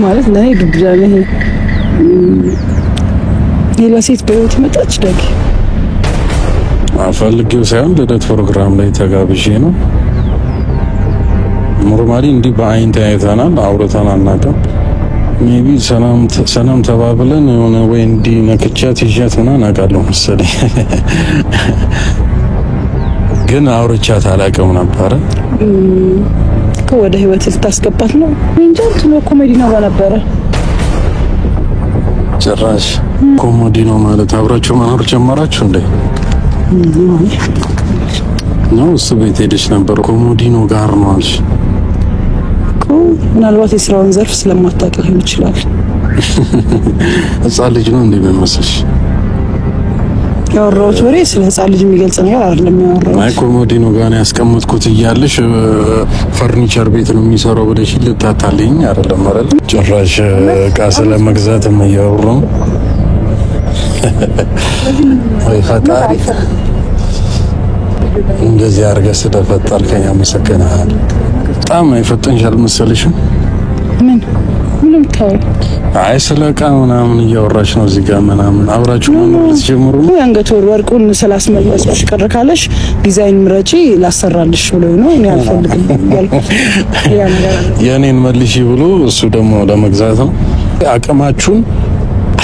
ማለት ለኔ ግብዳ ነው። ሌላ ሴት በህይወት መጣች ደግ አፈልጌው ሳይሆን ልደት ፕሮግራም ላይ ተጋብዤ ነው። ኖርማሊ እንዲህ በአይን ተያይተናል፣ አውርተን አናውቅም። ሜቢ ሰላም ተባብለን የሆነ ወይ እንዲህ ነክቻት ይዣት ምናምን አውቃለሁ መሰለኝ ግን አውርቻት አላውቅም ነበረ። ወደ ህይወት ልታስገባት ነው እንጂ እንትኑ ኮሜዲ ነው ነበረ። ጭራሽ ኮሜዲ ነው ማለት አብራችሁ መኖር ጀመራችሁ እንዴ? ነው እሱ ቤት ሄደሽ ነበር ኮሜዲ ነው ጋር ነው አልሽ እኮ። ምናልባት የስራውን ዘርፍ ስለማታውቅ ሊሆን ይችላል። ህፃን ልጅ ነው እንዴ የሚመስልሽ? ያወራሁት ወሬ ስለ ህፃን ልጅ የሚገልጽ ነገር አይደለም ያወራሁት። አይ ኮሜዲ ነው ጋር ያስቀመጥኩት እያለሽ ፈርኒቸር ቤት ነው የሚሰራው ብለሽ ልታታልኝ አይደለም ማለት ጭራሽ ዕቃ ስለመግዛት እያወሩ ነው። ወይ ፈጣሪ እንደዚህ አድርገህ ስለፈጠርከኝ አመሰግናለሁ። በጣም አይፈጠንሻል መሰለሽም? ምንም ታው አይ ስለ ዕቃ ምናምን እያወራሽ ነው እዚህ ጋር ምናምን አብራችሁ መኖር ልትጀምሩ ነው። የአንገት ወርቁን ስላስመለስኩሽ ቅር ካለሽ ዲዛይን ምረጪ ላሰራልሽ ብሎ ነው። እኔ አልፈልግም ያልኩት የኔን መልሺ ብሎ እሱ ደግሞ ለመግዛት ነው። አቅማችሁን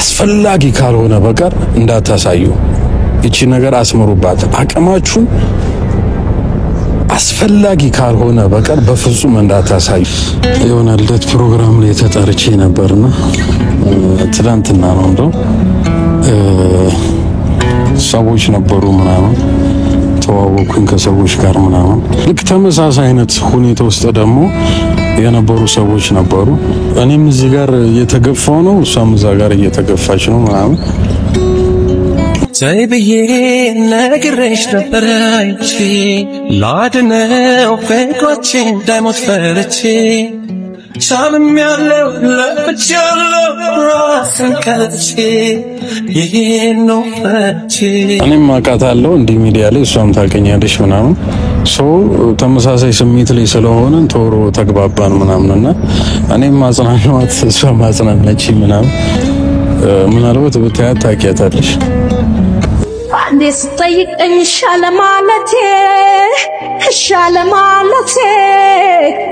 አስፈላጊ ካልሆነ በቀር እንዳታሳዩ። እቺ ነገር አስመሩባት። አቅማችሁን አስፈላጊ ካልሆነ በቀር በፍጹም እንዳታሳዩ። የሆነ ልደት ፕሮግራም ላይ ተጠርቼ ነበርና ትላንትና ነው እንደው ሰዎች ነበሩ ምናምን ተዋወኩኝ ከሰዎች ጋር ምናምን። ልክ ተመሳሳይ አይነት ሁኔታ ውስጥ ደግሞ የነበሩ ሰዎች ነበሩ። እኔም እዚህ ጋር እየተገፋው ነው፣ እሷም እዛ ጋር እየተገፋች ነው ምናምን። ዘይብዬ ነግሬሽ ነበር አንቺ ላድነው ፍቅሮቼ እንዳይሞት ፈርቼ ቻልም ያለው ለብቻለው ራስን ከልቼ ይሄን ነው ፈርቼ። እኔም አውቃታለሁ እንዲህ ሚዲያ ላይ እሷም ታውቀኛለሽ ምናምን ተመሳሳይ ስሜት ላይ ስለሆነ ቶሎ ተግባባን ምናምንና እኔም ማጽናናት እሷም ማጽናናች ምናምን። ምናልባት ብታያት ታውቂያታለሽ። አንዴ ስጠይቀኝ ሻለ ማለቴ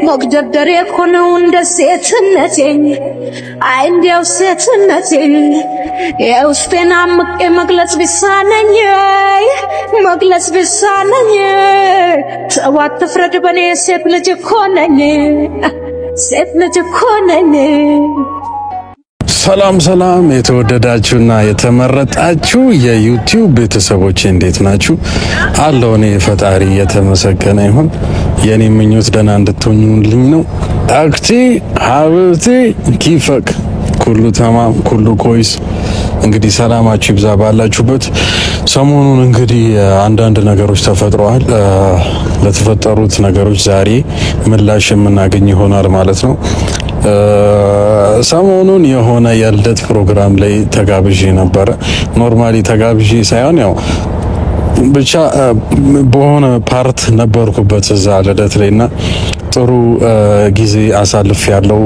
መግደርደሬ ኮነው እንደ ሴትነቴ። አይ እንዲያው ሴትነቴ የውስጤን አምቄ መግለጽ ቢሳነኝ ተው አትፍረድ በኔ ሴት ልጅ እኮ ነኝ። ሰላም የተወደዳችሁና የተመረጣችሁ የዩቲዩብ ቤተሰቦች እንዴት ናችሁ? አለው እኔ ፈጣሪ የተመሰገነ ይሁን። የኔ ምኞት ደህና እንድትሆኑልኝ ነው። አክቲ ሀብቲ ኪፈክ ኩሉ ተማም ኩሉ ኮይስ። እንግዲህ ሰላማችሁ ይብዛ ባላችሁበት። ሰሞኑን እንግዲህ አንዳንድ ነገሮች ተፈጥረዋል። ለተፈጠሩት ነገሮች ዛሬ ምላሽ የምናገኝ ይሆናል ማለት ነው። ሰሞኑን የሆነ የልደት ፕሮግራም ላይ ተጋብዤ ነበረ። ኖርማሊ ተጋብዤ ሳይሆን ያው ብቻ በሆነ ፓርት ነበርኩበት እዛ ልደት ላይና ጥሩ ጊዜ አሳልፍ ያለው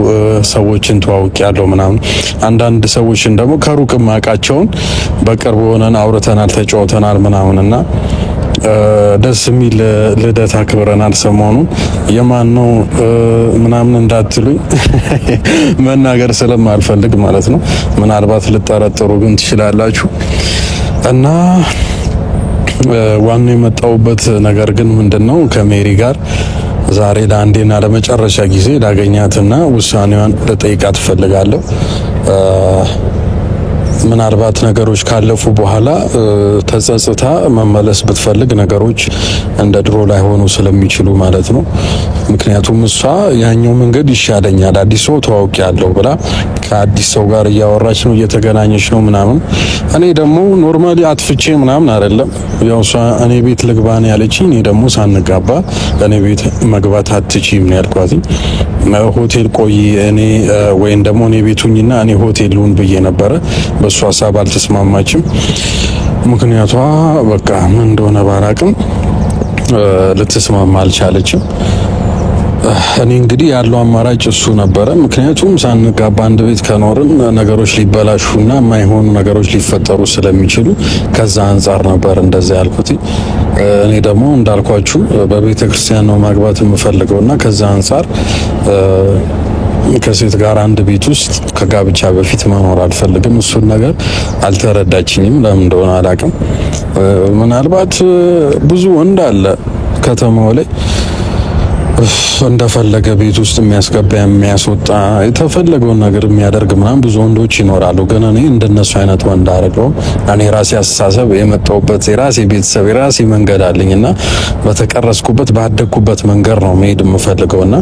ሰዎችን ተዋውቅ ያለው ምናምን። አንዳንድ ሰዎችን ደግሞ ከሩቅ ማቃቸውን በቅርብ ሆነን አውርተናል፣ ተጫውተናል ምናምንና ደስ የሚል ልደት አክብረናል። ሰሞኑን የማን ነው ምናምን እንዳትሉኝ መናገር ስለማልፈልግ ማለት ነው። ምናልባት ልጠረጥሩ ግን ትችላላችሁ። እና ዋናው የመጣውበት ነገር ግን ምንድነው ከሜሪ ጋር ዛሬ ለአንዴና ለመጨረሻ ጊዜ ላገኛትና ውሳኔዋን ልጠይቃት ፈልጋለሁ። ምናልባት ነገሮች ካለፉ በኋላ ተጸጽታ መመለስ ብትፈልግ ነገሮች እንደ ድሮ ላይ ሆኖ ስለሚችሉ ማለት ነው። ምክንያቱም እሷ ያኛው መንገድ ይሻለኛል አዲስ ሰው ተዋውቂያለሁ ብላ ከአዲስ ሰው ጋር እያወራች ነው፣ እየተገናኘች ነው ምናምን። እኔ ደግሞ ኖርማሊ አጥፍቼ ምናምን አይደለም ያው እሷ እኔ ቤት ልግባን ያለችኝ፣ እኔ ደግሞ ሳንጋባ እኔ ቤት መግባት አትችይም ነው ያልኳት። ሆቴል ቆይ እኔ ወይን ደግሞ እኔ ቤቱኝና እኔ ሆቴል ልሁን ብዬ ነበረ። በሷ ሀሳብ አልተስማማችም። ምክንያቷ በቃ ምን እንደሆነ ባላቅም ልትስማማ አልቻለችም። እኔ እንግዲህ ያለው አማራጭ እሱ ነበረ። ምክንያቱም ሳንጋባ አንድ ቤት ከኖርን ነገሮች ሊበላሹና የማይሆኑ ነገሮች ሊፈጠሩ ስለሚችሉ ከዛ አንጻር ነበር እንደዛ ያልኩት። እኔ ደግሞ እንዳልኳችሁ በቤተ ክርስቲያን ነው ማግባት የምፈልገውና ከዛ አንጻር ከሴት ጋር አንድ ቤት ውስጥ ከጋብቻ በፊት መኖር አልፈልግም። እሱን ነገር አልተረዳችኝም። ለምን እንደሆነ አላውቅም። ምናልባት ብዙ ወንድ አለ ከተማው ላይ እንደፈለገ ቤት ውስጥ የሚያስገባ የሚያስወጣ የተፈለገውን ነገር የሚያደርግ ምናምን ብዙ ወንዶች ይኖራሉ። ግን እኔ እንደነሱ አይነት ወንድ አይደለሁም። እኔ ራሴ አስተሳሰብ የመጣሁበት የራሴ ቤተሰብ የራሴ መንገድ አለኝና በተቀረስኩበት ባደግኩበት መንገድ ነው መሄድ የምፈልገውና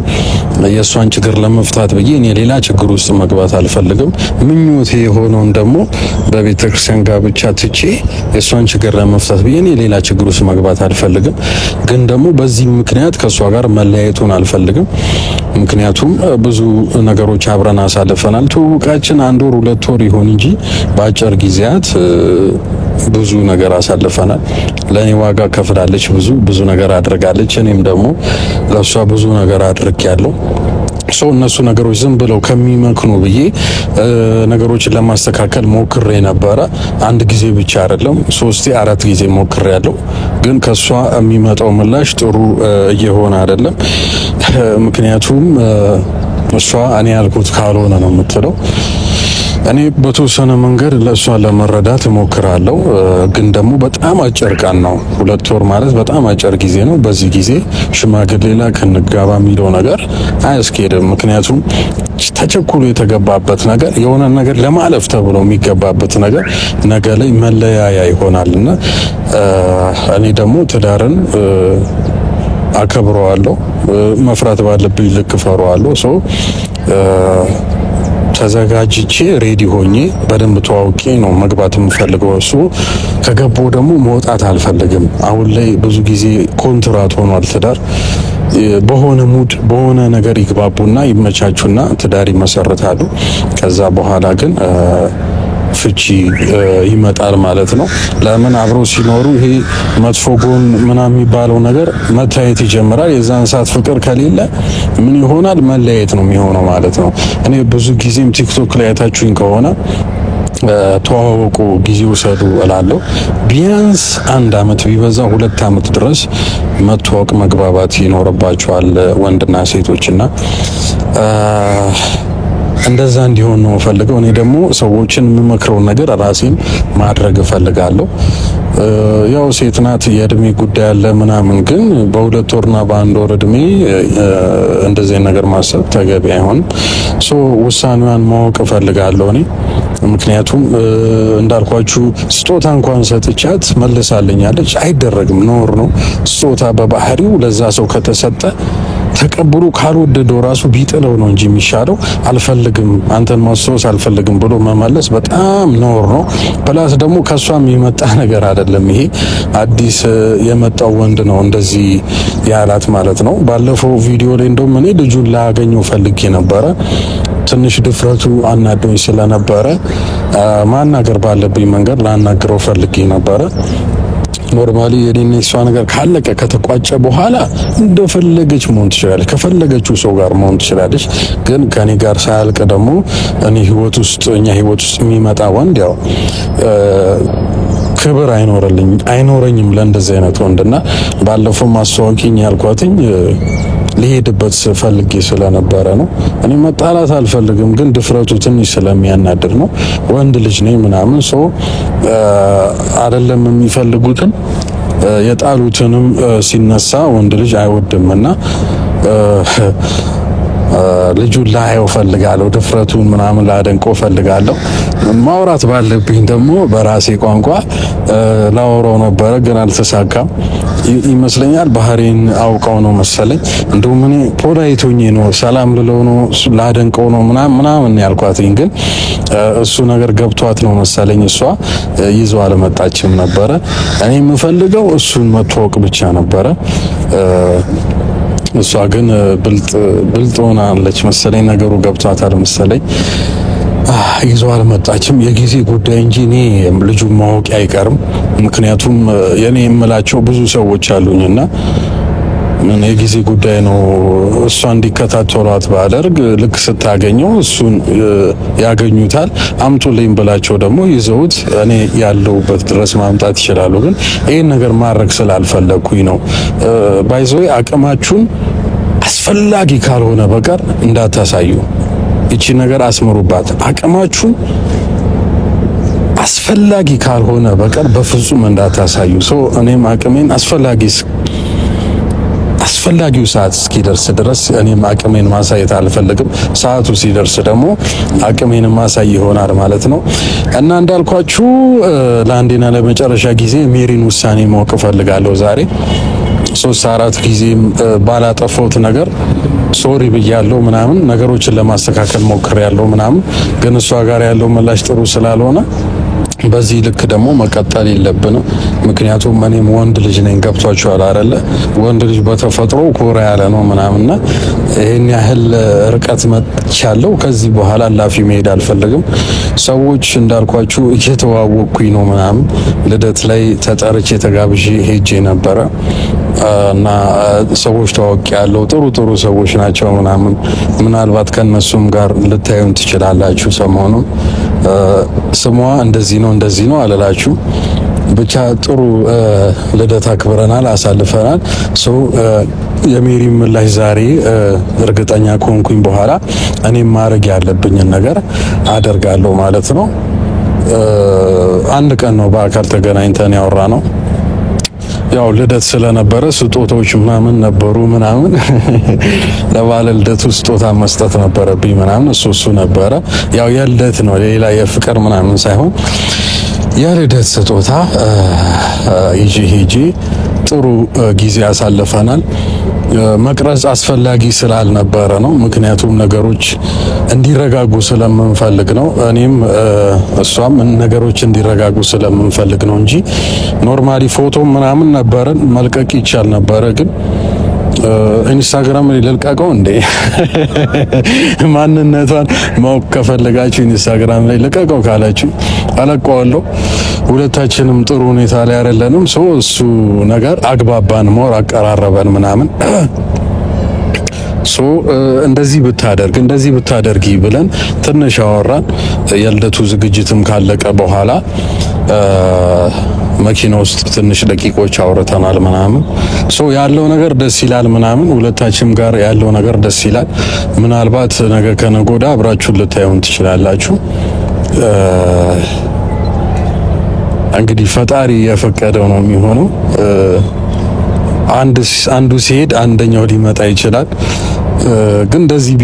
የእሷን ችግር ለመፍታት ብዬ እኔ ሌላ ችግር ውስጥ መግባት አልፈልግም። ምኞቴ የሆነውን ደግሞ በቤተ ክርስቲያን ጋብቻ ትቼ የእሷን ችግር ለመፍታት ብዬ እኔ ሌላ ችግር ውስጥ መግባት አልፈልግም። ግን ደግሞ በዚህ ምክንያት ከእሷ ጋር መለያየቱን አልፈልግም። ምክንያቱም ብዙ ነገሮች አብረን አሳልፈናል። ትውውቃችን 1 ወር 2 ወር ይሆን እንጂ በአጭር ጊዜያት ብዙ ነገር አሳልፈናል። ለኔ ዋጋ ከፍላለች፣ ብዙ ነገር አድርጋለች። እኔም ደግሞ ለሷ ብዙ ነገር አድርጌያለሁ። እነሱ ነገሮች ዝም ብለው ከሚመክኑ ብዬ ነገሮችን ለማስተካከል ሞክሬ ነበረ። አንድ ጊዜ ብቻ አይደለም 3 4 ጊዜ ሞክሬያለሁ። ግን ከሷ የሚመጣው ምላሽ ጥሩ እየሆነ አይደለም። ምክንያቱም እሷ እኔ ያልኩት ካልሆነ ነው የምትለው። እኔ በተወሰነ መንገድ ለእሷ ለመረዳት እሞክራለሁ። ግን ደግሞ በጣም አጭር ቀን ነው። 2 ወር ማለት በጣም አጭር ጊዜ ነው። በዚህ ጊዜ ሽማግሌ ላክ እንጋባ የሚለው ነገር አያስኬድም። ምክንያቱም ተቸኩሎ የተገባበት ነገር የሆነ ነገር ለማለፍ ተብሎ የሚገባበት ነገር ነገ ላይ መለያያ ይሆናልና እኔ ደግሞ ትዳርን አከብረዋለሁ። መፍራት ባለብኝ ልክ ፈራዋለሁ። ተዘጋጅቼ ሬዲ ሆኜ በደንብ ተዋውቄ ነው መግባት የምፈልገው። እሱ ከገባው ደግሞ መውጣት አልፈልግም። አሁን ላይ ብዙ ጊዜ ኮንትራት ሆኗል ትዳር። በሆነ ሙድ በሆነ ነገር ይግባቡና ይመቻቹና ትዳር ይመሰርታሉ። ከዛ በኋላ ግን ፍቺ ይመጣል ማለት ነው። ለምን አብረው ሲኖሩ ይሄ መጥፎ ጎን ምናምን የሚባለው ነገር መታየት ይጀምራል። የዛን ሰዓት ፍቅር ከሌለ ምን ይሆናል? መለያየት ነው የሚሆነው ማለት ነው። እኔ ብዙ ጊዜም ቲክቶክ ላይ አይታችሁኝ ከሆነ ተዋወቁ ጊዜ ውሰዱ እላለሁ። ቢያንስ 1 አመት ቢበዛ 2 አመት ድረስ መተዋወቅ መግባባት ይኖርባቸዋል ወንድና ሴቶችና እንደዛ እንዲሆን ነው ፈልገው። እኔ ደግሞ ሰዎችን የምመክረውን ነገር ራሴን ማድረግ እፈልጋለሁ። ያው ሴት ናት፣ የእድሜ ጉዳይ አለ ምናምን። ግን በ2 ወርና በ1 ወር እድሜ እንደዚህ ነገር ማሰብ ተገቢ አይሆንም። ውሳኔዋን ማወቅ እፈልጋለሁ እኔ። ምክንያቱም እንዳልኳችሁ ስጦታ እንኳን ሰጥቻት መልሳለኛለች። አይደረግም፣ ኖር ነው። ስጦታ በባህሪው ለዛ ሰው ከተሰጠ ተቀብሎ ካልወደደው ራሱ ቢጥለው ነው እንጂ የሚሻለው። አልፈልግም አንተን ማስታወስ አልፈልግም ብሎ መመለስ በጣም ኖር ነው። ፕላስ ደግሞ ከሷም የመጣ ነገር አይደለም። ይሄ አዲስ የመጣው ወንድ ነው እንደዚህ ያላት ማለት ነው። ባለፈው ቪዲዮ ላይ እንደውም እኔ ልጁን ላገኘው ፈልጌ ነበረ። ትንሽ ድፍረቱ አናዶኝ ስለነበረ ማናገር ባለብኝ መንገድ ላናግረው ፈልጌ ነበረ። ኖርማሊ የኔና እሷ ነገር ካለቀ ከተቋጨ በኋላ እንደፈለገች መሆን ትችላለች፣ ከፈለገችው ሰው ጋር መሆን ትችላለች። ግን ከኔ ጋር ሳያልቅ ደግሞ እኛ ህይወት ውስጥ የሚመጣ ወንድ ያው ክብር አይኖረኝም ለእንደዚህ አይነት ወንድና ባለፈው ማስተዋወቂኝ ያልኳትኝ ሊሄድበት ፈልጌ ስለነበረ ነው። እኔ መጣላት አልፈልግም፣ ግን ድፍረቱ ትንሽ ስለሚያናድር ነው። ወንድ ልጅ ነኝ ምናምን ሰው አይደለም የሚፈልጉትን የጣሉትንም ሲነሳ ወንድ ልጅ አይወድምና ልጁን ላየው ፈልጋለሁ። ድፍረቱን ምናምን ላደንቀው ፈልጋለሁ። ማውራት ባለብኝ ደግሞ በራሴ ቋንቋ ላወራው ነበረ፣ ግን አልተሳካም ይመስለኛል። ባህሪን አውቀው ነው መሰለኝ። እንደውም እኔ ፖላይቶኝ ነው ሰላም ልለው ነው ላደንቀው ነው ምናምን ያልኳትኝ፣ ግን እሱ ነገር ገብቷት ነው መሰለኝ። እሷ ይዘው አልመጣችም ነበረ። እኔ የምፈልገው እሱን መተዋወቅ ብቻ ነበረ። እሷ ግን ብልጥ ሆናለች መሰለኝ። ነገሩ ገብቷታል መሰለኝ። ይዘው አልመጣችም። የጊዜ ጉዳይ እንጂ እኔ ልጁን ማወቅ አይቀርም። ምክንያቱም የኔ የምላቸው ብዙ ሰዎች አሉኝና ምን የጊዜ ጉዳይ ነው። እሷ እንዲከታተሏት ባደርግ ልክ ስታገኘው እሱን ያገኙታል። አምጡልኝ ብላቸው ደግሞ ይዘውት እኔ ያለውበት ድረስ ማምጣት ይችላሉ። ግን ይሄን ነገር ማድረግ ስላልፈለኩኝ ነው። ባይዘው አቅማችሁን አስፈላጊ ካልሆነ በቀር እንዳታሳዩ። እቺ ነገር አስምሩባት። አቅማችሁን አስፈላጊ ካልሆነ በቀር በፍጹም እንዳታሳዩ። እኔም አቅሜን አስፈላጊው ሰዓት እስኪደርስ ድረስ እኔም አቅሜን ማሳየት አልፈልግም። ሰዓቱ ሲደርስ ደግሞ አቅሜን ማሳይ ይሆናል ማለት ነው። እና እንዳልኳችሁ ለአንዴና ለመጨረሻ ጊዜ ሜሪን ውሳኔ ማወቅ ፈልጋለሁ። ዛሬ 3-4 ጊዜ ባላጠፋሁት ነገር ሶሪ ብያለሁ ምናምን ነገሮችን ለማስተካከል ሞክሬያለሁ ምናምን፣ ግን እሷ ጋር ያለው ምላሽ ጥሩ ስላልሆነ በዚህ ልክ ደግሞ መቀጠል የለብንም። ምክንያቱም እኔም ወንድ ልጅ ነኝ። ገብቷችኋል አይደለ? ወንድ ልጅ በተፈጥሮ ኮራ ያለ ነው ምናምንና ይሄን ያህል ርቀት መጥቻለሁ። ከዚህ በኋላ ላፊ መሄድ አልፈልግም። ሰዎች እንዳልኳችሁ እየተዋወቅኩኝ ነው ምናምን። ልደት ላይ ተጠርቼ ተጋብዤ ሄጄ ነበረ እና ሰዎች ተዋወቅ ያለው ጥሩ ሰዎች ናቸው ምናምን። ምናልባት ከነሱም ጋር ልታዩን ትችላላችሁ ሰሞኑን። ስሟ እንደዚህ ነው አላላችሁ። ብቻ ጥሩ ልደት አክብረናል፣ አሳልፈናል። የሜሪ ምላሽ ዛሬ እርግጠኛ ከሆንኩኝ በኋላ እኔም ማድረግ ያለብኝን ነገር አደርጋለሁ ማለት ነው። አንድ ቀን ነው በአካል ተገናኝተን ያወራ ነው። ያው ልደት ስለነበረ ስጦታዎች ምናምን ነበሩ ምናምን ለባለ ልደቱ ስጦታ መስጠት ነበረብኝ ምናምን እሱ ነበረ። ያው የልደት ነው ሌላ የፍቅር ምናምን ሳይሆን የልደት ስጦታ ሄጄ ጥሩ ጊዜ አሳልፈናል። መቅረጽ አስፈላጊ ስላልነበረ ነው። ምክንያቱም ነገሮች እንዲረጋጉ ስለምንፈልግ ነው። እኔም እሷም ነገሮች እንዲረጋጉ ስለምንፈልግ ነው እንጂ ኖርማሊ ፎቶ ምናምን ነበረን መልቀቅ ይቻል ነበረ። ግን ኢንስታግራም ላይ ልልቀቀው እንዴ? ማንነቷን ማወቅ ከፈለጋችሁ ኢንስታግራም ላይ ልቀቀው ካላችሁ አለቀዋለሁ። ሁለታችንም ጥሩ ሁኔታ ላይ አይደለንም። እሱ ነገር አግባባን፣ ሞር አቀራረበን ምናምን። እንደዚህ ብታደርጊ ብለን ትንሽ አወራን። የልደቱ ዝግጅትም ካለቀ በኋላ መኪና ውስጥ ትንሽ ደቂቆች አውርተናል ምናምን። ያለው ነገር ደስ ይላል ምናምን። ሁለታችንም ጋር ያለው ነገር ደስ ይላል። ምናልባት ነገ ከነገ ወዲያ አብራችሁን ልታዩን ትችላላችሁ። እንግዲህ ፈጣሪ የፈቀደው ነው የሚሆነው። አንዱ ሲሄድ አንደኛው ሊመጣ ይችላል። ግን እንደዚህ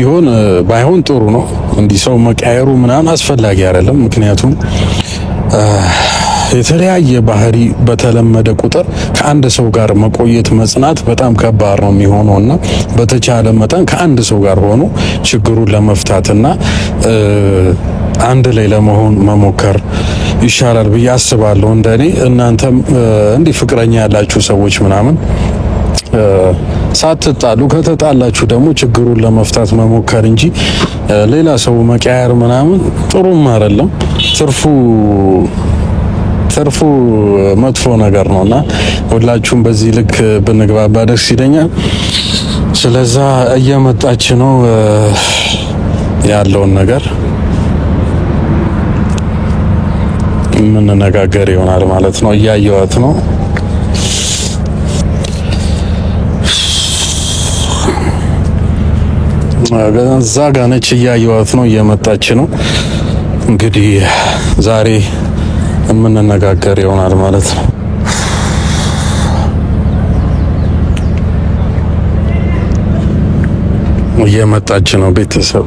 ባይሆን ጥሩ ነው። እንዲህ ሰው መቀየሩ ምናምን አስፈላጊ አይደለም። ምክንያቱም የተለያየ ባህሪ በተለመደ ቁጥር ከአንድ ሰው ጋር መቆየት መጽናት በጣም ከባድ ነው የሚሆነውና በተቻለ መጠን ከአንድ ሰው ጋር ሆኖ ችግሩን ለመፍታትና አንድ ላይ ለመሆን መሞከር ይሻላል ብዬ አስባለሁ። እንደኔ እናንተም እንዲህ ፍቅረኛ ያላችሁ ሰዎች ምናምን ሳትጣሉ ከተጣላችሁ ደግሞ ችግሩን ለመፍታት መሞከር እንጂ ሌላ ሰው መቀየር ምናምን ጥሩም አይደለም። ትርፉ መጥፎ ነገር ነውና ሁላችሁም በዚህ ልክ ብንግባባ ደስ ይለኛል። ስለዛ እየመጣች ነው ያለውን ነገር የምንነጋገር ይሆናል ማለት ነው። እያየዋት ነው። እዛ ጋ ነች፣ እያየዋት ነው። እየመጣች ነው። እንግዲህ ዛሬ የምንነጋገር ይሆናል ማለት ነው። እየመጣች ነው ቤተሰብ።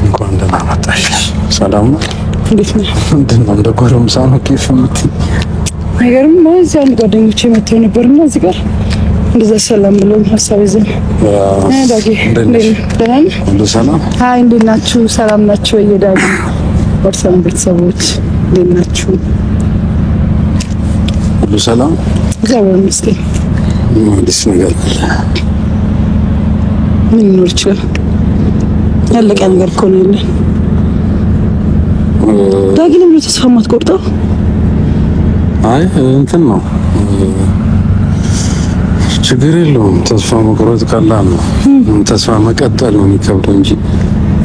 እንኳን ደህና መጣሽ። ሰላም ነው? እንዴት ነህ? ምንድን ነው እንደ ጎረምሳ ነው ኬፍ የምትይ? ነገርም እዚያ ጓደኞቼ መጥተው ነበርና እዚህ ጋር እንደዛ ሰላም ብሎ ሀሳብ ይዘን ዳጊ ደህና ነህ? ሁሉ ሰላም? አይ እንዴት ናችሁ? ሰላም ናችሁ? የዳጊ ወርሰን ቤተሰቦች እንዴት ናችሁ? ሁሉ ሰላም? እግዚአብሔር ይመስገን። አዲስ ነገር ምን ይኖር ይችላል? ያለቀ ነገር እኮ ነው ያለን። ዳግም ነው ተስፋ የማትቆርጠው? አይ እንትን ነው ችግር የለውም። ተስፋ መቁረጥ ቀላል ነው። ተስፋ መቀጠል ነው የሚከብደው እንጂ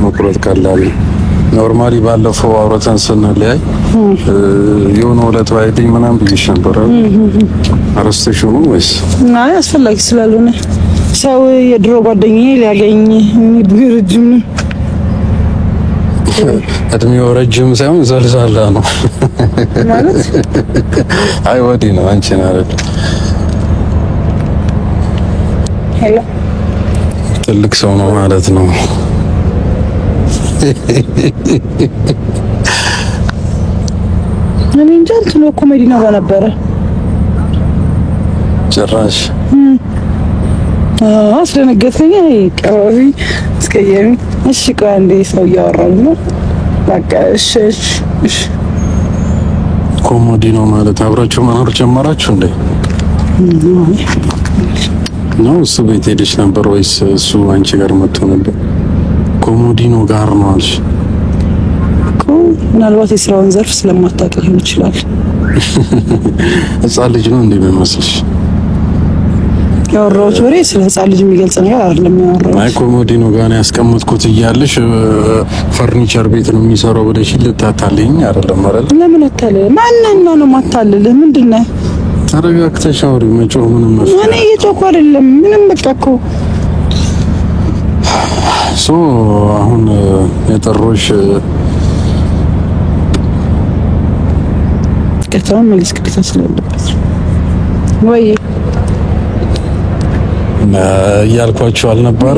መቁረጥ ቀላል ነው። ኖርማሊ ባለፈው አውርተን ስንለያይ የሆነ ሁለት ባይልኝ ምናምን ብዬሽ ነበር። አረስተሽ ነው ወይስ? አይ አስፈላጊ ስላልሆነ ሰው የድሮ ጓደኛዬ ሊያገኝ ረጅም ነው። እድሜው ረጅም ሳይሆን ዘልዛላ ነው ማለት። አይ ወዲህ ነው አንቺን አይደል? ሄሎ ትልቅ ሰው ነው ማለት ነው። እኔ እንጃ እንትን ኮሜዲ ነው ነበረ ጭራሽ አስደነገጠኝ። ቀባቢ እስከየሚ እሺ ቆይ አንዴ ሰው እያወራኝ ነው። በቃ እሺ ኮሜዲ ነው ማለት አብራችሁ መኖር ጀመራችሁ እንዴ? ነው እሱ ቤት ሄደሽ ነበር ወይስ እሱ አንቺ ጋር መጥቶ ነበር? ኮሞዲኖ ጋር ነው አልሽ እኮ። ምናልባት የስራውን ዘርፍ ስለማታውቅ ሊሆን ይችላል። ህፃን ልጅ ነው እንዴ የሚመስልሽ? ያወራሁት ወሬ ስለ ህፃን ልጅ የሚገልጽ ነገር አይደለም ያወራሁት። አይ ኮሞዲኖ ጋር ነው ያስቀመጥኩት እያልሽ ፈርኒቸር ቤት ነው የሚሰራው ብለሽ ልታታልኝ አይደለም አይደል? ለምን አታልል? ማንና ነው ማታልልህ? ምንድነው? ተረጋግተሽ አውሪ። መጮህ ምንም ነው። እኔ እየጮኩ አይደለም ምንም በቃ እኮ አሁን የጠሮሽ ከተማን መልስ ግዴታ ስለሌለበት ወይ እያልኳቸው አልነበረ?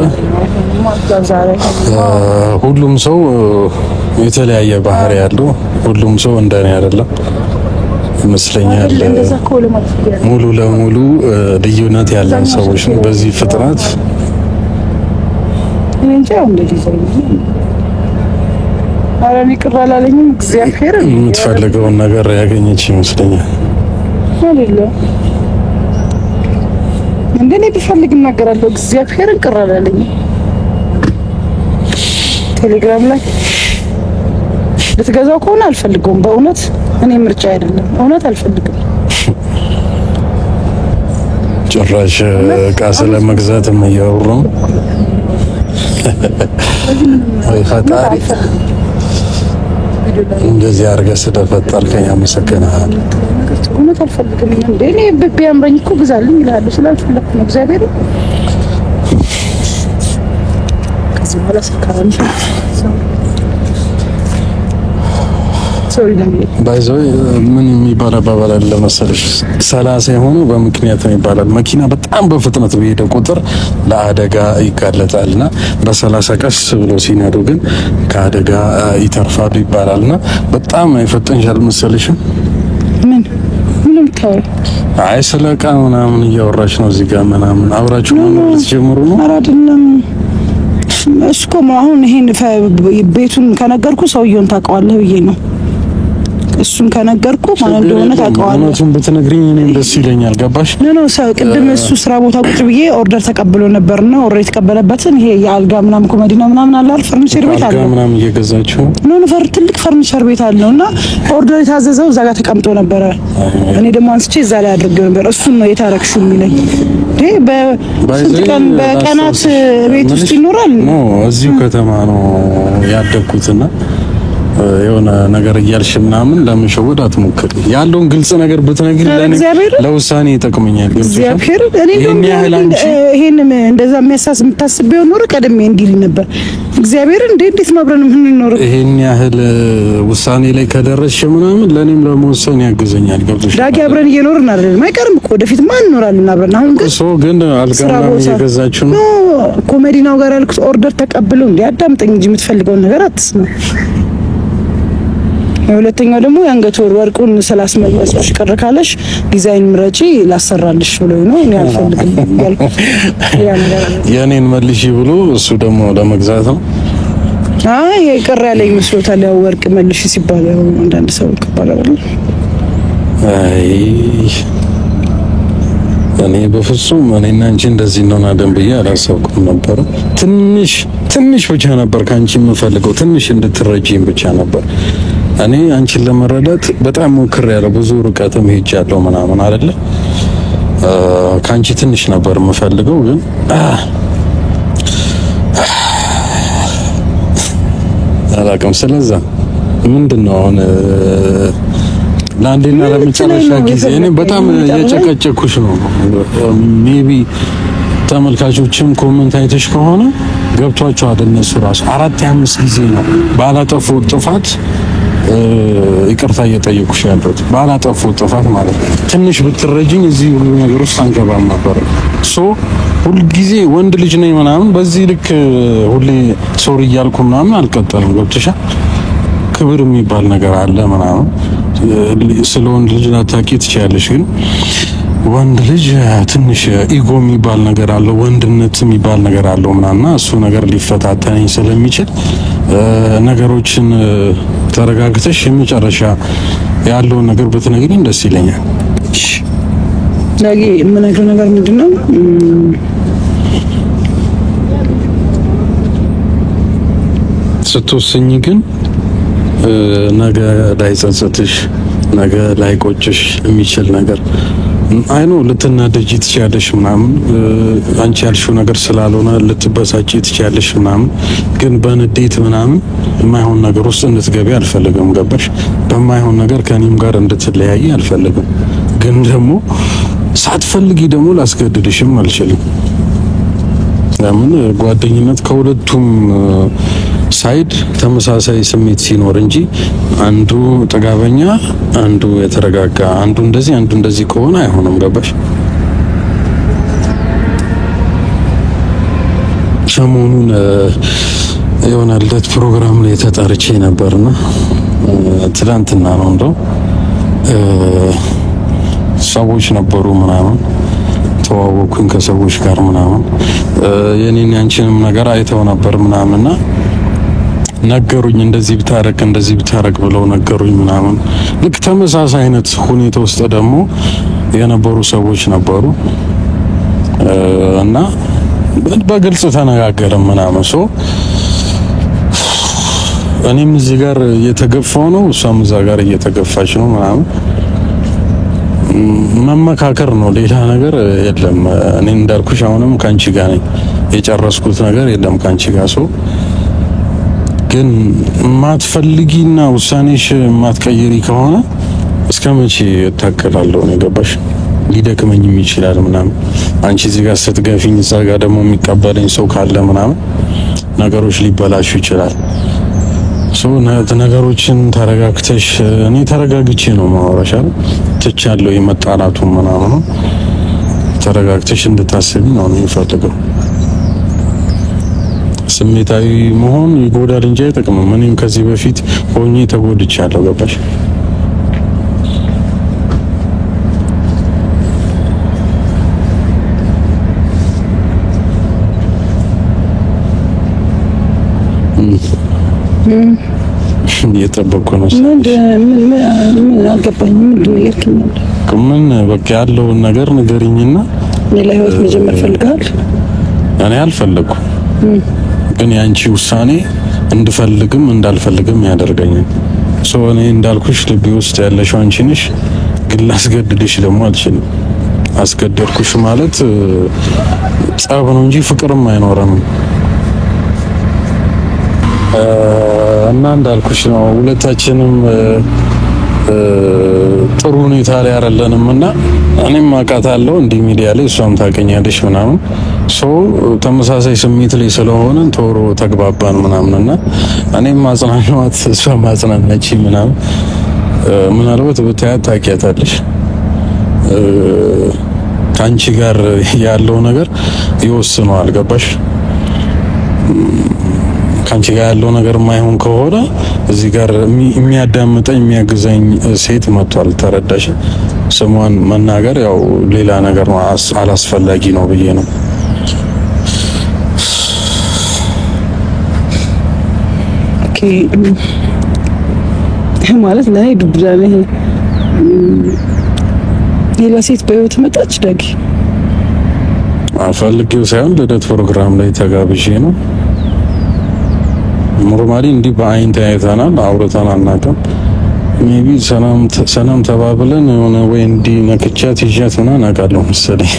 ሁሉም ሰው የተለያየ ባህሪ ያለው፣ ሁሉም ሰው እንደኔ አይደለም ይመስለኛል። ሙሉ ለሙሉ ልዩነት ያለን ሰዎች ነው በዚህ ፍጥነት። እንጃ እንደዚህ አረኔ ቅር አላለኝም። እግዚአብሔር የምትፈልገውን ነገር ያገኘች ይመስለኛል። አይደለም እንደኔ ቢፈልግ እናገራለሁ። እግዚአብሔርን ቅር አላለኝም። ቴሌግራም ላይ ልትገዛው ከሆነ አልፈልገውም። በእውነት እኔ ምርጫ አይደለም። እውነት አልፈልግም። ጭራሽ ዕቃ ስለመግዛትም እያወሩ ነው። ወይ ፈጣሪ እንደዚህ አድርገህ ስለፈጠርከኝ አመሰግናለሁ። እውነት አልፈልግም። እንዴ እኔ ቢያምረኝ እኮ ግዛልኝ ይላል። ስላልፈለኩ ነው እግዚአብሔር። ከዚህ በኋላ ሰካራም ባይዘው ምን የሚባል አባባል አለ መሰለሽ? 30 የሆኑ በምክንያት ነው ይባላል። መኪና በጣም በፍጥነት በሄደ ቁጥር ለአደጋ ይጋለጣልና በ30 ቀስ ብሎ ሲነዱ ግን ከአደጋ ይተርፋሉ ይባላልና በጣም አይፈጠንሻል መሰለሽም? ምንም ታው አይ ስለ ዕቃ ምናምን እያወራች ነው እዚህ ጋር ምናምን አብራችሁ መኖር ልትጀምሩ ነው? ኧረ አይደለም። እሱኮ አሁን ይሄን ቤቱን ከነገርኩ ሰውየውን ታውቀዋለህ ብዬ ነው። እሱን ከነገርኩ ማን እንደሆነ ታውቀዋለህ። እውነቱን ብትነግሪኝ እኔም ደስ ይለኛል። ገባሽ? ነው ሰው ቅድም እሱ ስራ ቦታ ቁጭ ብዬ ኦርደር ተቀብሎ ነበርና ኦርደር የተቀበለበትን ይሄ የአልጋ ምናምን ኮሜዲ ነው ምናምን አለ አይደል? ፈርኒቸር ቤት አለ። አልጋ ምናምን እየገዛችሁ ነው ትልቅ ፈርኒቸር ቤት አለውና ኦርደር የታዘዘው እዛ ጋር ተቀምጦ ነበረ። እኔ ደግሞ አንስቼ እዛ ላይ አድርጌው ነበር። እሱን ነው የታረክሹ የሚለኝ። በስንት ቀን በቀናት ቤት ውስጥ ይኖራል ነው። እዚሁ ከተማ ነው ያደግኩትና የሆነ ነገር እያልሽ ምናምን ለመሸወድ አትሞክሪ። ያለውን ግልጽ ነገር ብትነግሪ ለውሳኔ ይጠቅመኛል። እግዚአብሔር ይሄን እንደዛ የሚያሳስ የምታስበው ኖር ቀደም እንዲል ነበር። እግዚአብሔር እንዴት ማብረን ምን ኖር ይሄን ያህል ውሳኔ ላይ ከደረስሽ ምናምን ለኔም ለመወሰን ያግዘኛል። ገብቶሽ? ዳጊ አብረን እየኖርን አይደለም አይቀርም እኮ ወደፊት ማን እንኖራለን አብረን። አሁን ግን አልጋና እየገዛችሁ ነው። ኮሜዲናው ጋር ያልኩት ኦርደር ተቀብለው እንዴ አዳምጠኝ እንጂ የምትፈልገውን ነገር አትስማ። ሁለተኛው ደግሞ የአንገት ወርቁን ስላስመለስኩሽ ቅር ካለሽ ዲዛይን ምረጪ ላሰራልሽ ብሎ ነው። እኔ አልፈልግም ያልኩት የኔን መልሺ ብሎ እሱ ደግሞ ለመግዛት ነው። አይ ቅር ያለኝ መስሎታል። ያው ወርቅ መልሺ ሲባል ያው አንዳንድ ሰው ይባላል። አይ እኔ በፍጹም እኔና አንቺ እንደዚህ ነው ናደም ብዬ አላሰብኩም ነበር። ትንሽ ብቻ ነበር ካንቺ የምፈልገው፣ ትንሽ እንድትረጂኝ ብቻ ነበር። እኔ አንቺን ለመረዳት በጣም ሞክሬያለሁ፣ ብዙ ርቀትም ሄጃለሁ ምናምን አይደለ። ከአንቺ ትንሽ ነበር የምፈልገው ግን አላውቅም። ስለዛ ምንድነው አሁን ለአንዴና ለመጨረሻ ጊዜ እኔ በጣም የጨቀጨኩሽ ነው። ሜቢ ተመልካቾችም ኮሜንት አይተሽ ከሆነ ገብቷቸዋል። እነሱ ራሱ 4-5 ጊዜ ነው ባላጠፋው ጥፋት ይቅርታ እየጠየቁሽ ያሉት፣ ባላጠፋው ጥፋት ማለት ነው። ትንሽ ብትረጂኝ እዚህ ሁሉ ነገር ውስጥ አንገባም ነበር። ሁል ጊዜ ወንድ ልጅ ነኝ ምናምን በዚህ ልክ ሁሌ ሶሪ እያልኩ ምናምን አልቀጠልም። ገብቶሻል? ክብር የሚባል ነገር አለ ምናምን። ስለ ወንድ ልጅ ላታውቂ ትችያለሽ፣ ግን ወንድ ልጅ ትንሽ ኢጎ የሚባል ነገር አለው፣ ወንድነት የሚባል ነገር አለው ምናምን። እሱ ነገር ሊፈታተነኝ ስለሚችል ነገሮችን ተረጋግተሽ የመጨረሻ ያለውን ነገር ብትነግሪኝ ደስ ይለኛል። ዳጊ የምነግረው ነገር ምንድነው? ስትወስኝ ግን ነገ ላይጸጽትሽ፣ ነገ ላይቆጭሽ የሚችል ነገር አይኖ ልትናደጂ ትችያለሽ ምናምን፣ አንቺ ያልሽው ነገር ስላልሆነ ልትበሳጪ ትችያለሽ ምናምን። ግን በንዴት ምናምን የማይሆን ነገር ውስጥ እንድትገቢ አልፈልግም። ገባሽ? በማይሆን ነገር ከኔም ጋር እንድትለያይ አልፈልግም። ግን ደግሞ ሳትፈልጊ ደግሞ ላስገድድሽም አልችልም። ለምን ጓደኝነት ከሁለቱም ሳይድ ተመሳሳይ ስሜት ሲኖር እንጂ አንዱ ጥጋበኛ፣ አንዱ የተረጋጋ፣ አንዱ እንደዚህ አንዱ እንደዚህ ከሆነ አይሆንም። ገባሽ? ሰሞኑን የሆነ ልደት ፕሮግራም ላይ ተጠርቼ ነበርና ትላንትና ነው እንደው ሰዎች ነበሩ ምናምን፣ ተዋወኩኝ ከሰዎች ጋር ምናምን። የኔን ያንቺንም ነገር አይተው ነበር ምናምንና ነገሩኝ፣ እንደዚህ ብታረግ ብለው ነገሩኝ ምናምን። ልክ ተመሳሳይ አይነት ሁኔታ ውስጥ ደግሞ የነበሩ ሰዎች ነበሩ እና በግልጽ ተነጋገርን ምናምን። እኔም እዚህ ጋር እየተገፋው ነው፣ እሷም እዛ ጋር እየተገፋች ነው ምናምን። መመካከር ነው፣ ሌላ ነገር የለም። እኔ እንዳልኩሽ አሁንም ካንቺ ጋር ነኝ፣ የጨረስኩት ነገር የለም ካንቺ ጋር። ግን ማትፈልጊና ውሳኔሽ ማትቀይሪ ከሆነ እስከ መቼ እታገላለሁ? ነው ገባሽ? ሊደክመኝም ይችላል ምናምን። አንቺ እዚህ ጋር ስትገፊኝ እዛ ጋር ደግሞ የሚቀበለኝ ሰው ካለ ምናምን ነገሮች ሊበላሹ ይችላል። ነገሮችን ተረጋግተሽ፣ እኔ ተረጋግቼ ነው ማወራሽ አይደል? ትቻለሁ የመጣላቱ ምናምን። ተረጋግተሽ እንድታስቢ ነው የምፈልገው። ስሜታዊ መሆን ይጎዳል እንጂ አይጠቅምም። እኔም ከዚህ በፊት ሆኜ ተጎድቻለሁ። ገባሽ? እየጠበቅኩ ነው። ምን አልገባኝም። ምንድን ነው ያልከኝ? ምን በቃ ያለውን ነገር ንገሪኝና ሌላ ህይወት መጀመር ፈልጋል። እኔ አልፈለኩም፣ ግን ያንቺ ውሳኔ እንድፈልግም እንዳልፈልግም ያደርገኛል። እኔ እንዳልኩሽ ልቤ ውስጥ ያለሽው አንቺ ነሽ፣ ግን ላስገድድሽ ደግሞ አልችልም። አስገደድኩሽ ማለት ጸብ ነው እንጂ ፍቅርም አይኖረንም። እና እንዳልኩሽ ነው ሁለታችንም ጥሩ ሁኔታ ላይ አይደለንም። እና እኔም አውቃታለሁ እንዲህ ሚዲያ ላይ እሷም ታውቀኛለሽ ምናምን። ተመሳሳይ ስሜት ላይ ስለሆነ ቶሎ ተግባባን ምናምን። እና እኔም ማጽናናት እሷም ማጽናናች ምናምን። ምናልባት ብታያት ታውቂያታለሽ። ከአንቺ ጋር ያለው ነገር ይወስነዋል። ገባሽ? ካንቺ ጋር ያለው ነገር የማይሆን ከሆነ እዚህ ጋር የሚያዳምጠኝ የሚያግዘኝ ሴት መጥቷል። ተረዳሽ? ስሟን መናገር ያው ሌላ ነገር ነው፣ አላስፈላጊ ነው ብዬ ነው። ኦኬ ማለት ለኔ ዱብዳ ነው። ሌላ ሴት በህይወት መጣች ዳጊ? አፈልጌው ሳይሆን ልደት ፕሮግራም ላይ ተጋብዤ ነው። ኖርማሊ እንዲህ በአይን ተያይተናል፣ አውርተን አናውቅም። ሜቢ ሰላም ተባብለን የሆነ ወይ እንዲ ነክቻት ይዣት ምናምን አውቃለሁ መሰለኝ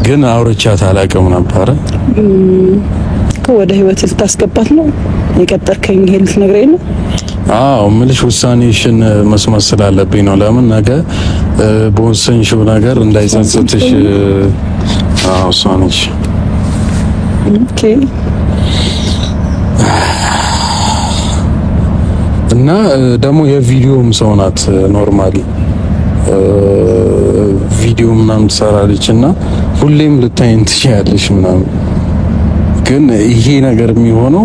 ግን አውርቻት አላውቅም ነበር። ወደ ህይወት ልታስገባት ነው የቀጠርከኝ? ይሄ ልትነግረኝ ነው? አዎ ምልሽ ውሳኔሽን መስማት ስላለብኝ ነው። ለምን ነገ በወሰንሽው ነገር እንዳይጸጽትሽ። አዎ እሷ ነች። ኦኬ። እና ደግሞ የቪዲዮም ሰው ናት። ኖርማሊ ቪዲዮ ምናምን ትሰራለች እና ሁሌም ልታይን ትችያለሽ ምናምን። ግን ይሄ ነገር የሚሆነው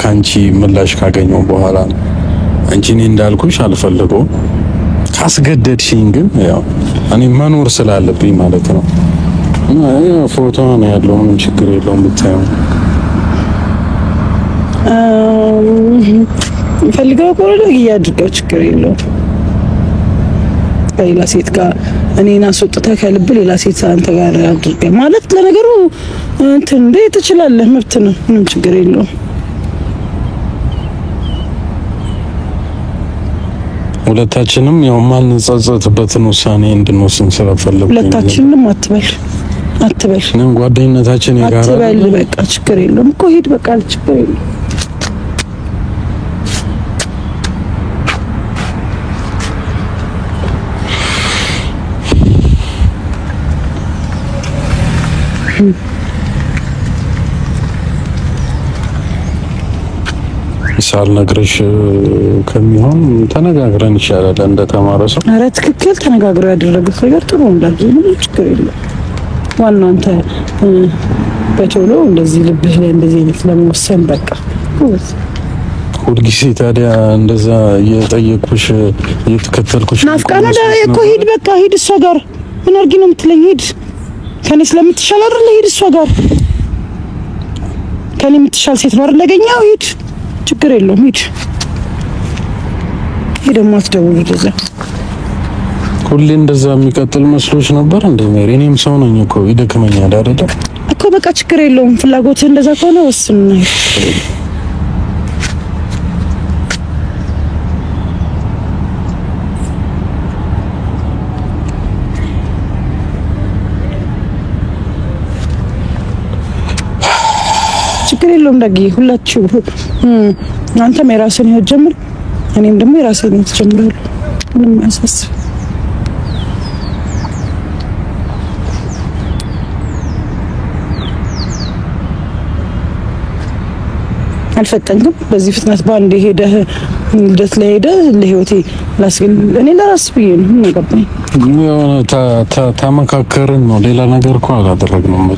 ካንቺ ምላሽ ካገኘው በኋላ ነው። አንቺ እኔ እንዳልኩሽ አልፈልገውም። ካስገደድሽኝ ግን ያው እኔ መኖር ስላለብኝ ማለት ነው። ፎቶ ነው ያለው፣ ምንም ችግር የለውም ብታየው። ፈልገው ቆረደ ያድርገው፣ ችግር የለውም። ከሌላ ሴት ጋር እኔን አስወጥተህ ከልብ ሌላ ሴት አንተ ጋር አድርገህ ማለት ለነገሩ እንትን እንደ ትችላለህ፣ መብት ነው፣ ምንም ችግር የለውም። ሁለታችንም ያው ማንጸጸትበትን ውሳኔ እንድንወስን ስለፈለኩ ሁለታችንም አትበል እኔም ጓደኝነታችን የጋራ አትበል። በቃ ችግር የለውም እኮ ሂድ፣ በቃ ችግር የለውም። ሳልነግርሽ ከሚሆን ተነጋግረን ይሻላል እንደተማረ ሰው። ኧረ ትክክል፣ ተነጋግረው ያደረጉት ነገር ጥሩ እንዳልኩ ምንም ችግር የለም። ዋናው አንተ በቶሎ እንደዚህ ልብህ ላይ እንደዚህ አይነት ለመወሰን በቃ ሁልጊዜ ታዲያ እንደዛ እየጠየቅኩሽ እየተከተልኩሽ ናፍቃና እኮ ሂድ፣ በቃ ሂድ። እሷ ጋር ምን አድርጊ ነው የምትለኝ? ሂድ፣ ከኔ ስለምትሻል አይደል? ሂድ፣ እሷ ጋር ከኔ የምትሻል ሴት ነው አይደል ያገኘው? ሂድ፣ ችግር የለውም ሂድ። ሂድ፣ ደግሞ አትደውል ወደዛ። ሁሌ እንደዛ የሚቀጥል መስሎሽ ነበር እንዴ ሜሪ? እኔም ሰው ነኝ እኮ ይደክመኛል አይደል እኮ። በቃ ችግር የለውም። ፍላጎትህ እንደዛ ከሆነ ወስን ነው። ችግር የለውም ዳጊ። ሁላችሁ አንተም የራስህን ህይወት ጀምር፣ እኔም ደግሞ የራስህን ህይወት ጀምራለሁ። ምንም አያሳስብ። አልፈጠንክም። በዚህ ፍጥነት ባንድ ሄደህ ልደት ላይ ሄደህ ለህይወቴ ላስገል እኔ ለራስ ብዬ ነው የገባኝ። የሆነ ተመካከርን ነው፣ ሌላ ነገር እኮ አላደረግንም።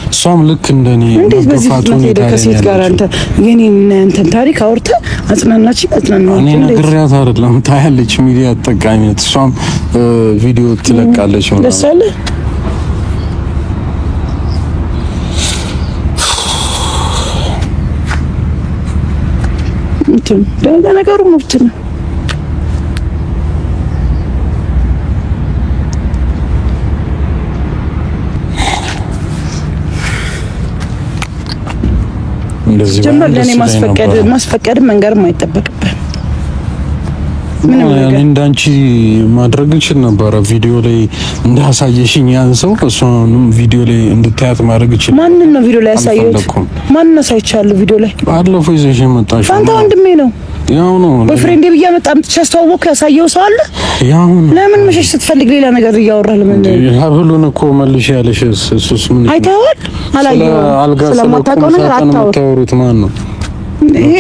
እሷም ልክ እንደኔ በግፋቱን ሄደህ ከሴት ጋር አንተ የኔን እንትን ታሪክ አውርተህ አጽናናችኝ። እኔ ነግሬያት አይደለም ታያለች፣ ሚዲያ ተጠቃሚ ነች። እሷም ቪዲዮ ትለቃለች ማለት ደስ አለ። ለነገሩ መብት ነው። እንደዚህ ጀመር ለኔ ማስፈቀድ መንገርም አይጠበቅብህ። እኔ እንዳንቺ ማድረግ እችል ነበረ። ቪዲዮ ላይ እንዳሳየሽኝ ያን ሰው እሱንም ቪዲዮ ላይ እንድታያት ማድረግ እችል። ማንን ነው ቪዲዮ ላይ ያሳየሁት? ማንን አሳይቻለሁ ቪዲዮ ላይ? ባለፈው ይዘሽ መጣሽ። አንተ ወንድሜ ነው ያው ነው በፍሬንዴ ብዬ አመጣምጥቼ አስተዋወኩ። ያሳየው ሰው አለ። ያው ነው። ለምን መሸሽ ስትፈልግ ሌላ ነገር እያወራህ ለምን? ሀብሉን እኮ መልሽ ያለሽ እሱስ ምን አይተኸዋል? አላየኸውም። ስለማታውቀው ነገር አታወሩት። ማን ነው ይሄ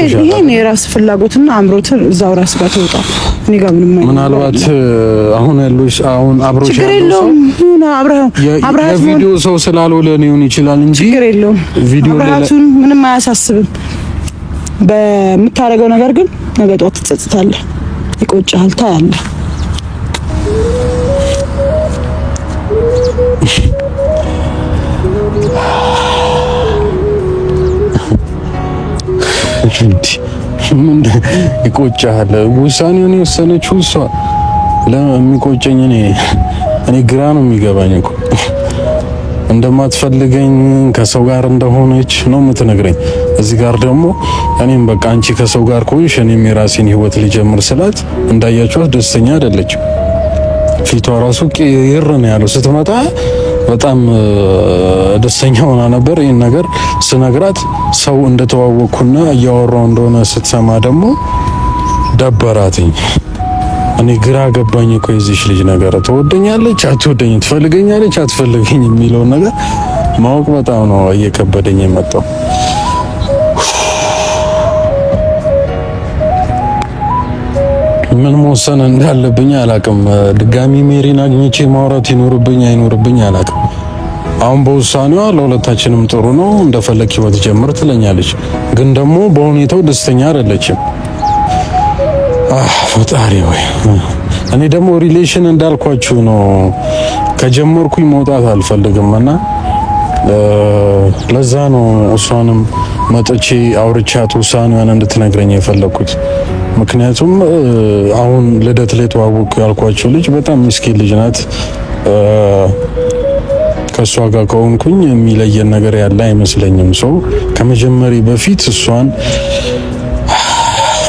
የራስ ፍላጎትና አምሮትን እዛው ራስ ጋር ተወጣ። እኔ ጋር ምንም ምናልባት አሁን ያሉሽ አሁን አብሮሽ ችግር የለውም። አብረሃት የቪዲዮ ሰው ስላልሆነ ሊሆን ይችላል እንጂ ችግር የለውም። አብረሃቱን ምንም አያሳስብም። በምታረገው ነገር ግን ነገ ጧት ትጸጽታለህ፣ ይቆጭሃል፣ ታያለህ። ምን ይቆጭሃል? ውሳኔውን የወሰነችው እሷ። ለሚቆጨኝ እኔ ግራ ነው የሚገባኝ እኮ እንደማትፈልገኝ ከሰው ጋር እንደሆነች ነው የምትነግረኝ። እዚህ ጋር ደግሞ እኔም በቃ አንቺ ከሰው ጋር ከሆንሽ እኔም የራሴን ህይወት ልጀምር ስላት እንዳያችኋት ደስተኛ አይደለችም። ፊቷ ራሱ ቅይር ነው ያለው። ስትመጣ በጣም ደስተኛ ሆና ነበር። ይሄን ነገር ስነግራት ሰው እንደተዋወቅኩና እያወራው እንደሆነ ስትሰማ ደግሞ ደበራትኝ። እኔ ግራ ገባኝ እኮ የዚች ልጅ ነገር። ትወደኛለች አትወደኝ፣ ትፈልገኛለች አትፈልገኝ የሚለው ነገር ማወቅ በጣም ነው እየከበደኝ የመጣው። ምን መወሰን እንዳለብኝ አላቅም። ድጋሚ ሜሪን አግኝቼ ማውራት ይኖርብኝ አይኖርብኝ አላቅም። አሁን በውሳኔዋ ለሁለታችንም ጥሩ ነው፣ እንደፈለክ ህይወት ጀምር ትለኛለች። ግን ደግሞ በሁኔታው ደስተኛ አይደለችም። ፈጣሪ ወይ እኔ ደግሞ ሪሌሽን እንዳልኳችሁ ነው ከጀመርኩኝ መውጣት አልፈልግምና ለዛ ነው እሷንም መጥቼ አውርቻት ውሳኔዋን እንድትነግረኝ የፈለኩት። ምክንያቱም አሁን ልደት ላይ ተዋወቅኩ ያልኳችሁ ልጅ በጣም ምስኪን ልጅ ናት። ከሷ ጋር ከሆንኩኝ የሚለየን ነገር ያለ አይመስለኝም። ሰው ከመጀመሪያ በፊት እሷን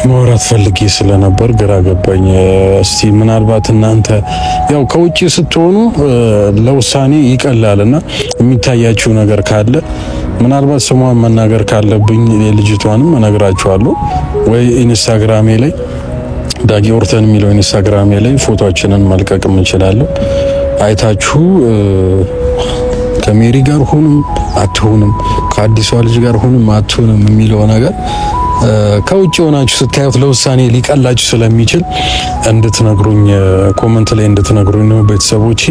ማውራት ፈልጌ ስለነበር ግራ ገባኝ። እስቲ ምናልባት እናንተ ያው ከውጪ ስትሆኑ ለውሳኔ ይቀላልና የሚታያችሁ ነገር ካለ ምናልባት ስሟን መናገር ካለብኝ የልጅቷንም እነግራችኋለሁ። ወይ ኢንስታግራሜ ላይ ዳጊ ኦርተን የሚለው ኢንስታግራሜ ላይ ፎቶአችንን መልቀቅ እንችላለን። አይታችሁ ከሜሪ ጋር ሆኑም አትሆንም ከአዲሷ ልጅ ጋር ሆኑም አትሆንም የሚለው ነገር ከውጭ ሆናችሁ ስታዩት ለውሳኔ ሊቀላችሁ ስለሚችል እንድትነግሩኝ ኮሜንት ላይ እንድትነግሩኝ ነው ቤተሰቦቼ።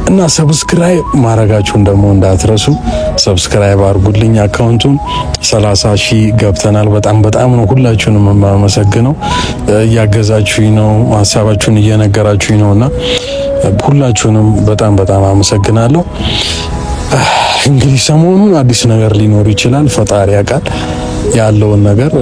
እና ሰብስክራይብ ማድረጋችሁን ደግሞ እንዳትረሱ። ሰብስክራይብ አድርጉልኝ። አካውንቱን 30,000 ገብተናል። በጣም ነው ሁላችሁንም የማመሰግነው። እያገዛችሁኝ ነው፣ ሀሳባችሁን እየነገራችሁኝ ነውና ሁላችሁንም በጣም አመሰግናለሁ። እንግዲህ ሰሞኑን አዲስ ነገር ሊኖር ይችላል። ፈጣሪ ያውቃል። ያለውን ነገር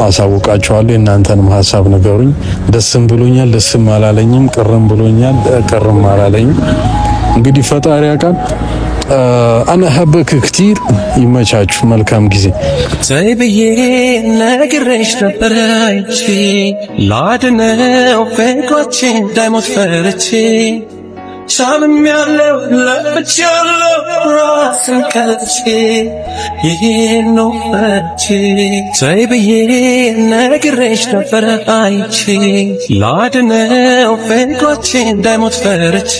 አሳውቃችኋለሁ። እናንተንም ሀሳብ ንገሩኝ። ደስም ብሎኛል፣ ደስም አላለኝም፣ ቅርም ብሎኛል፣ ቅርም አላለኝም። እንግዲህ ፈጣሪ ያውቃል። አና ሀበክ ክቲር ይመቻችሁ። መልካም ጊዜ። ዘይብዬ ነግሬሽ ነበር አንቺ ላድነው ፍቅራችን እንዳይሞት ፈርቼ ሻልም ያለው ለብቻለው ራስን ከልቼ ይሄን ነው ፈርቼ ዘይብዬ ነግሬሽ ነበር አንቺ ላድነው ፍቅራችን እንዳይሞት ፈርቼ